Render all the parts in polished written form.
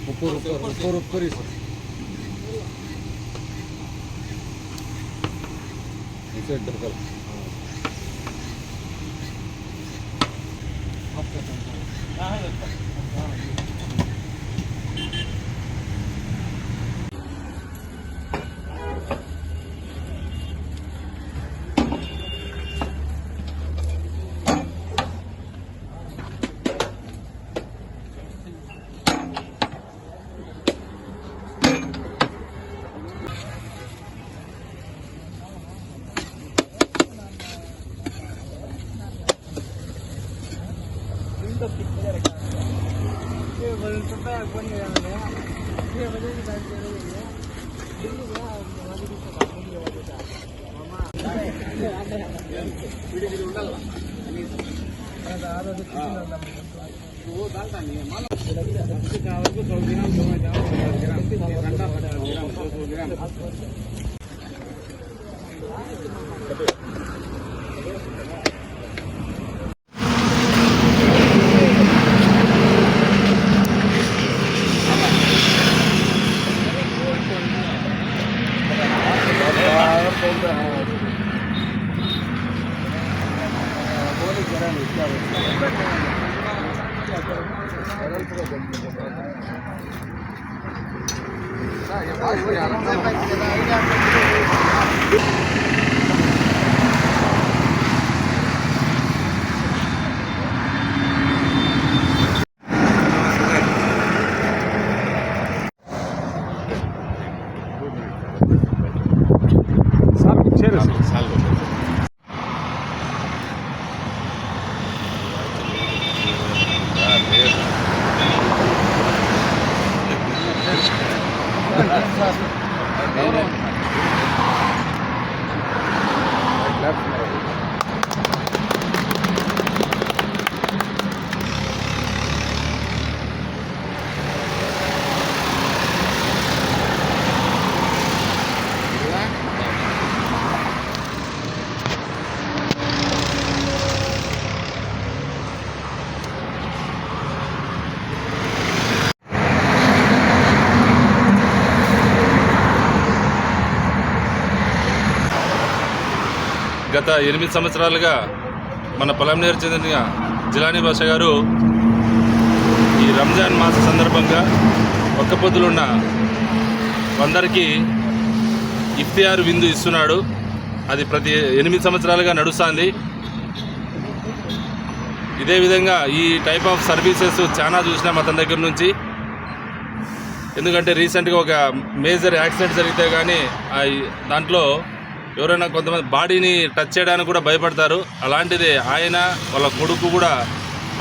ऊपर ही सर इसे ड्रिकल గత 8 సంవత్సరాలుగా మన పొలంనేరు చెందిన జిలానీ బాషా గారు ఈ రంజాన్ మాస సందర్భంగా ఒక్క పొద్దులున్న అందరికీ ఇఫ్తియార్ విందు ఇస్తున్నాడు. అది ప్రతి 8 సంవత్సరాలుగా నడుస్తుంది. ఇదే విధంగా ఈ టైప్ ఆఫ్ సర్వీసెస్ చాలా చూసినాం అతని దగ్గర నుంచి. ఎందుకంటే రీసెంట్గా ఒక మేజర్ యాక్సిడెంట్ జరిగితే కానీ దాంట్లో ఎవరైనా కొంతమంది బాడీని టచ్ చేయడానికి కూడా భయపడతారు. అలాంటిది ఆయన వాళ్ళ కొడుకు కూడా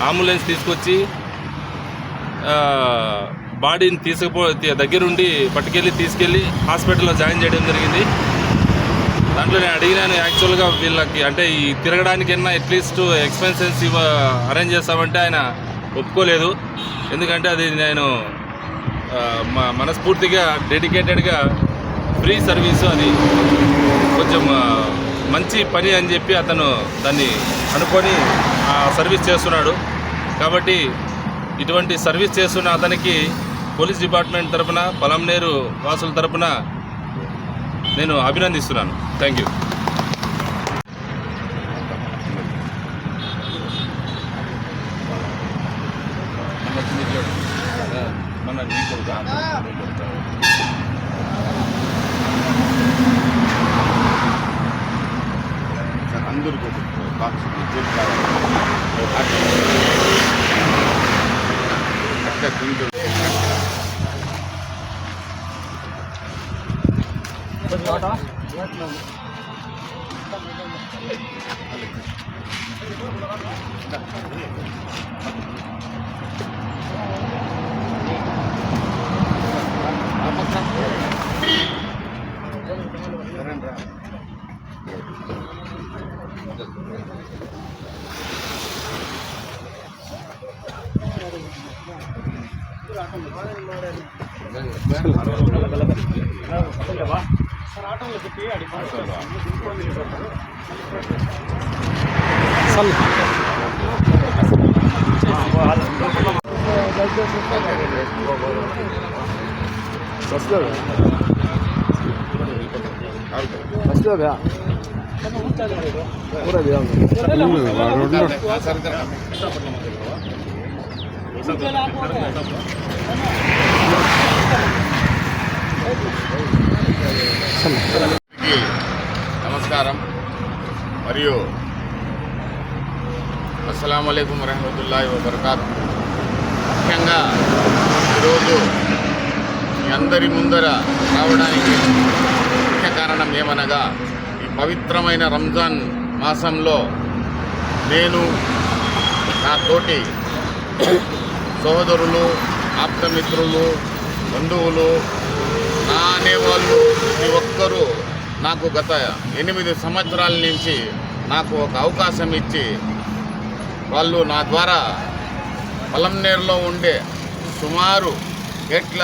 అంబులెన్స్ తీసుకొచ్చి బాడీని దగ్గరుండి తీసుకెళ్ళి హాస్పిటల్లో జాయిన్ చేయడం జరిగింది. దాంట్లో నేను అడిగినాను, యాక్చువల్గా వీళ్ళకి అంటే ఈ తిరగడానికైనా అట్లీస్ట్ ఎక్స్పెన్సెస్ అరేంజ్ చేస్తామంటే ఆయన ఒప్పుకోలేదు. ఎందుకంటే అది నేను మనస్ఫూర్తిగా డెడికేటెడ్గా ఫ్రీ సర్వీసు, అది కొంచెం మంచి పని అని చెప్పి అతను దాన్ని అనుకొని సర్వీస్ చేస్తున్నాడు. కాబట్టి ఇటువంటి సర్వీస్ చేస్తున్న అతనికి పోలీస్ డిపార్ట్మెంట్ తరఫున, పొలంనేరు వాసుల తరఫున నేను అభినందిస్తున్నాను. Thank you. అందరికీ चल నమస్కారం మరియు అస్సలాము అలైకుం వరహమతుల్లాహి వబరకాతు. ముఖ్యంగా ఈరోజు మీ అందరి ముందర రావడానికి ముఖ్య కారణం ఏమనగా ఈ పవిత్రమైన రంజాన్ మాసంలో నేను నా తోటి సోదరులు, ఆప్తమిత్రులు, బంధువులు, నా అనేవాళ్ళు ప్రతి ఒక్కరూ నాకు గత 8 సంవత్సరాల నుంచి నాకు ఒక అవకాశం ఇచ్చి వాళ్ళు నా ద్వారా పలంనేరులో ఉండే సుమారు గేట్ల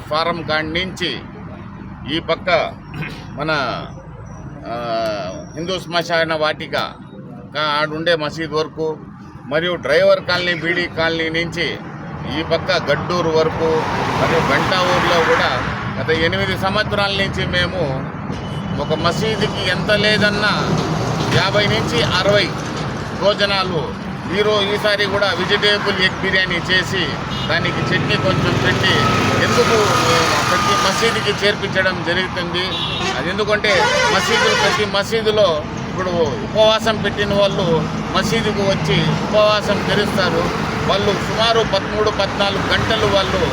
ఫారం కాడి నుంచి ఈ పక్క మన హిందూ శ్మశాన వాటిక ఆడుండే మసీద్ వరకు మరియు డ్రైవర్ కాలనీ, బీడీ కాలనీ నుంచి ఈ పక్క గడ్డూరు వరకు మరియు గంటా ఊర్లో కూడా గత 8 సంవత్సరాల నుంచి మేము ఒక మసీదుకి ఎంత లేదన్నా 50 నుంచి 60 భోజనాలు ఈసారి కూడా వెజిటేబుల్ ఎగ్ బిర్యానీ చేసి దానికి చట్నీ కొంచెం పెట్టి ఎందుకు ప్రతి మసీదుకి చేర్పించడం జరుగుతుంది. అది ఎందుకంటే ప్రతి మసీదులో ఇప్పుడు ఉపవాసం పెట్టిన వాళ్ళు మసీదుకు వచ్చి ఉపవాసం తెరుస్తారు. వాళ్ళు సుమారు 13-14 గంటలు వాళ్ళు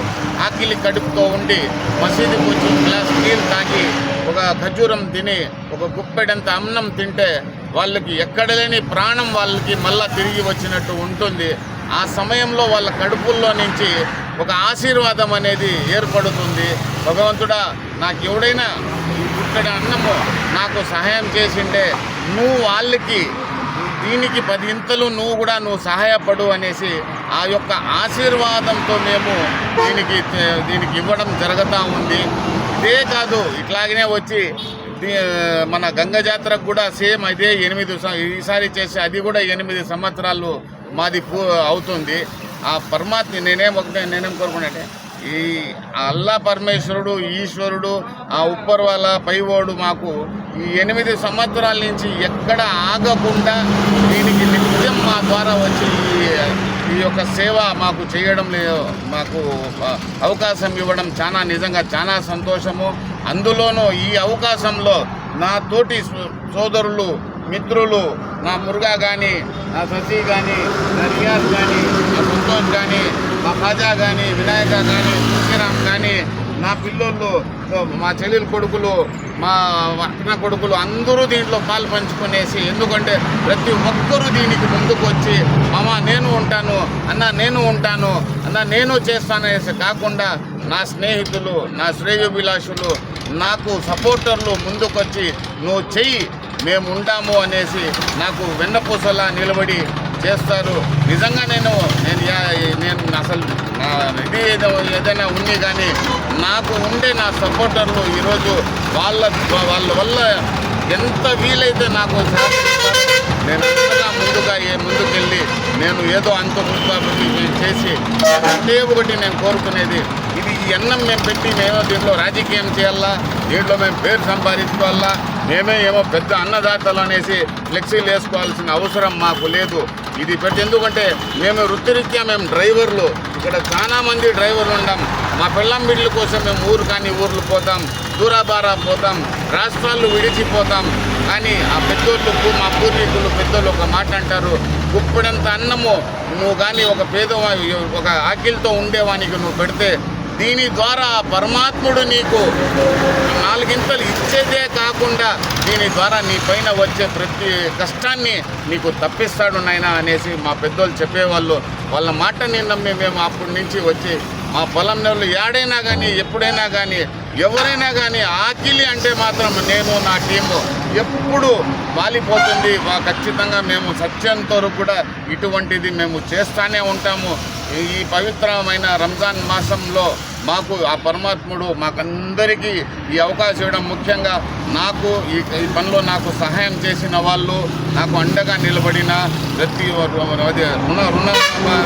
ఆకిలి కడుపుతో ఉండి మసీదుకు వచ్చి గ్లాస్ నీళ్ళు తాగి ఒక ఖర్జూరం తిని ఒక గుప్పెడంత అన్నం తింటే వాళ్ళకి ఎక్కడ లేని ప్రాణం వాళ్ళకి మళ్ళా తిరిగి వచ్చినట్టు ఉంటుంది. ఆ సమయంలో వాళ్ళ కడుపుల్లో నుంచి ఒక ఆశీర్వాదం అనేది ఏర్పడుతుంది. భగవంతుడా, నాకు ఎవడైనా ఈ గుప్పెడ అన్నము నాకు సహాయం చేసిండే నువ్వు వాళ్ళకి దీనికి 10 ఇంతలు నువ్వు సహాయపడు అనేసి ఆ యొక్క ఆశీర్వాదంతో మేము దీనికి ఇవ్వడం జరుగుతూ ఉంది. ఇదే కాదు, ఇట్లాగనే వచ్చి మన గంగ జాతరకు కూడా సేమ్ అదే 8 ఈసారి చేసి అది కూడా 8 సంవత్సరాలు మాది అవుతుంది. ఆ పరమాత్మ నేనేం కోరుకున్నాంటే ఈ అల్లా పరమేశ్వరుడు, ఈశ్వరుడు, ఆ ఉప్పర్ వాళ్ళ పైవాడు మాకు ఈ 8 సంవత్సరాల నుంచి ఎక్కడ ఆగకుండా దీనికి నిత్యం మా ద్వారా వచ్చి ఈ యొక్క సేవ మాకు చేయడం మాకు అవకాశం ఇవ్వడం నిజంగా చాలా సంతోషము. అందులోనూ ఈ అవకాశంలో నా తోటి సోదరులు, మిత్రులు, నా మురుగా కానీ, నా శశి కానీ, నా రియాజ్ కానీ, నా సంతోష్ కానీ, మా ఖాజా కానీ, వినాయక కానీ, తులసిరామ్ కానీ, నా పిల్లోళ్ళు, మా చెల్లెలు కొడుకులు, మా అన్న కొడుకులు అందరూ దీంట్లో పాలు పంచుకునేసి, ఎందుకంటే ప్రతి ఒక్కరూ దీనికి ముందుకు వచ్చి మామ నేను ఉంటాను, అన్న నేను ఉంటాను, అన్న నేను చేస్తాననేసి కాకుండా నా స్నేహితులు, నా శ్రేయోభిలాషులు, నాకు సపోర్టర్లు ముందుకొచ్చి నువ్వు చెయ్యి మేము ఉంటాము అనేసి నాకు వెన్నపూసలా నిలబడి చేస్తారు. నిజంగా నేను అసలు ఇది ఏదైనా ఉంది కానీ నాకు ఉండే నా సపోర్టర్లు ఈరోజు వాళ్ళ వల్ల ఎంత వీలైతే నాకు నేను అంతగా ముందుకెళ్ళి నేను ఏదో అంత చేసి ఒకే ఒకటి నేను కోరుకునేది, ఈ అన్నం మేము పెట్టి దీంట్లో రాజకీయం చేయాలా, దీంట్లో మేము పేరు సంపాదించుకోవాలా, ఏమో పెద్ద అన్నదాతలు అనేసి ఫ్లెక్సీలు వేసుకోవాల్సిన అవసరం మాకు లేదు. ఇది ఎందుకంటే మేము వృత్తిరీత్యా మేము డ్రైవర్లు, ఇక్కడ చాలా మంది డ్రైవర్లు ఉన్నాం. మా పెళ్ళం బిడ్డల కోసం మేము ఊర్లు పోతాం, దూరాబారా పోతాం, రాష్ట్రాలు విడిచిపోతాం. కానీ ఆ పెద్దోళ్ళకు మా పూర్వీకులు పెద్దోళ్ళు ఒక మాట అంటారు, గుప్పెడంత అన్నము నువ్వు కానీ ఒక ఆకిలితో ఉండేవానికి నువ్వు పెడితే దీని ద్వారా పరమాత్ముడు నీకు 4 గింతలు ఇచ్చేదే కాకుండా దీని ద్వారా నీ పైన వచ్చే ప్రతి కష్టాన్ని నీకు తప్పిస్తాడు నాయనా అనేసి మా పెద్దోళ్ళు చెప్పేవాళ్ళు. వాళ్ళ మాట నమ్మి మేము అప్పటి నుంచి వచ్చి మా పొలం నెలలు ఏడైనా కానీ ఎప్పుడైనా కానీ ఎవరైనా కానీ ఆకిలి అంటే మాత్రం నేను నా టీము ఎప్పుడు వాలిపోతుంది. ఖచ్చితంగా మేము సత్యంతో కూడా ఇటువంటిది మేము చేస్తూనే ఉంటాము. ఈ పవిత్రమైన రంజాన్ మాసంలో మాకు ఆ పరమాత్ముడు మాకందరికీ ఈ అవకాశం ఇవ్వడం, ముఖ్యంగా నాకు ఈ పనిలో నాకు సహాయం చేసిన వాళ్ళు, నాకు అండగా నిలబడిన ప్రతి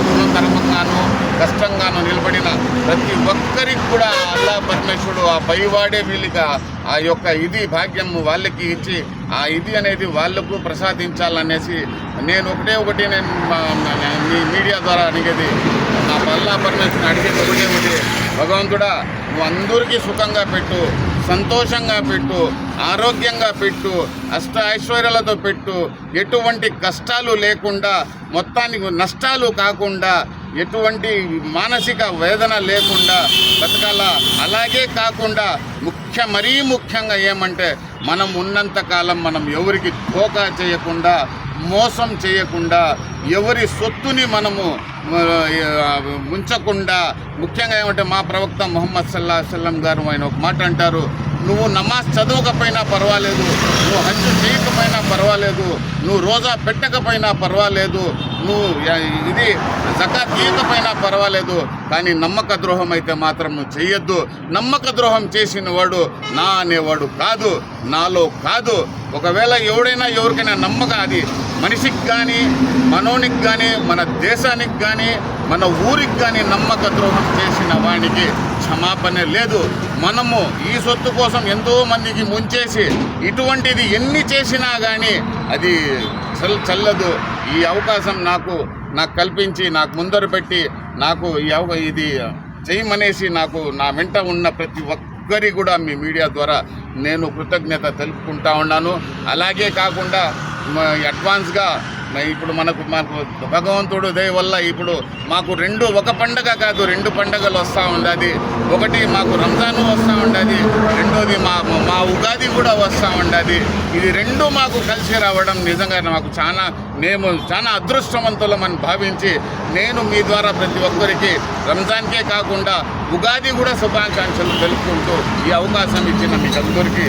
రుణతరమంగాను కష్టంగాను నిలబడిన ప్రతి ఒక్కరికి కూడా అల్లా పరమేశ్వరుడు ఆ పైవాడే వీళ్ళకి ఆ యొక్క ఇది భాగ్యం వాళ్ళకి ఇచ్చి ఆ ఇది అనేది వాళ్లకు ప్రసాదించాలనేసి నేను ఒకటి నేను మీ మీడియా ద్వారా అడిగేది, నా అల్లా పరమేశ్వరుని అడిగేది ఒకటి, భగవంతుడా నువ్వు అందరికీ సుఖంగా పెట్టు, సంతోషంగా పెట్టు, ఆరోగ్యంగా పెట్టు, ఐశ్వర్యాలతో పెట్టు, ఎటువంటి కష్టాలు లేకుండా, మొత్తానికి నష్టాలు కాకుండా, ఎటువంటి మానసిక వేదన లేకుండా బతకాల. అలాగే కాకుండా మరీ ముఖ్యంగా ఏమంటే మనం ఉన్నంతకాలం మనం ఎవరికి ధోకా చేయకుండా, మోసం చేయకుండా, ఎవరి సొత్తుని మనము ముంచకుండా, ముఖ్యంగా ఏమంటే మా ప్రవక్త ముహమ్మద్ సల్లల్లాహు అలైహి వసల్లం గారు ఆయన ఒక మాట అంటారు, నువ్వు నమాజ్ చదవకపోయినా పర్వాలేదు, నువ్వు హజ్ చేయకపోయినా పర్వాలేదు, నువ్వు రోజా పెట్టకపోయినా పర్వాలేదు, నువ్వు ఇది జకాత్ ఇవ్వకపోయినా పర్వాలేదు, కానీ నమ్మక ద్రోహం అయితే మాత్రం నువ్వు చెయ్యొద్దు. నమ్మక ద్రోహం చేసిన వాడు నా అనేవాడు కాదు, నాలో కాదు. ఒకవేళ ఎవరికైనా నమ్మక, అది మనిషికి కానీ, మనోనికి కానీ, మన దేశానికి కానీ, మన ఊరికి కానీ నమ్మక ద్రోహం చేసిన వాడికి క్షమాపణ లేదు. మనము ఈ సొత్తు కోసం ఎంతోమందికి ముంచేసి ఇటువంటిది ఎన్ని చేసినా కానీ అది చల్లదు. ఈ అవకాశం నాకు కల్పించి, నాకు ముందర పెట్టి, నాకు ఇది చేయమనేసి నాకు నా వెంట ఉన్న ప్రతి ఒక్కరి కూడా మీ మీడియా ద్వారా నేను కృతజ్ఞత తెలుపుకుంటా ఉన్నాను. అలాగే కాకుండా అడ్వాన్స్గా ఇప్పుడు మనకు భగవంతుడు దయ వల్ల ఇప్పుడు మాకు ఒక పండగ కాదు, 2 పండగలు వస్తూ ఉండదు. ఒకటి మాకు రంజాను వస్తూ ఉండదు, రెండోది మా ఉగాది కూడా వస్తూ ఉండదు. ఇది 2 మాకు కలిసి రావడం నిజంగా మాకు మేము చాలా అదృష్టవంతులమని భావించి, నేను మీ ద్వారా ప్రతి ఒక్కరికి రంజాన్కే కాకుండా ఉగాది కూడా శుభాకాంక్షలు తెలుపుకుంటూ ఈ అవకాశం ఇచ్చిన మీకు అందరికీ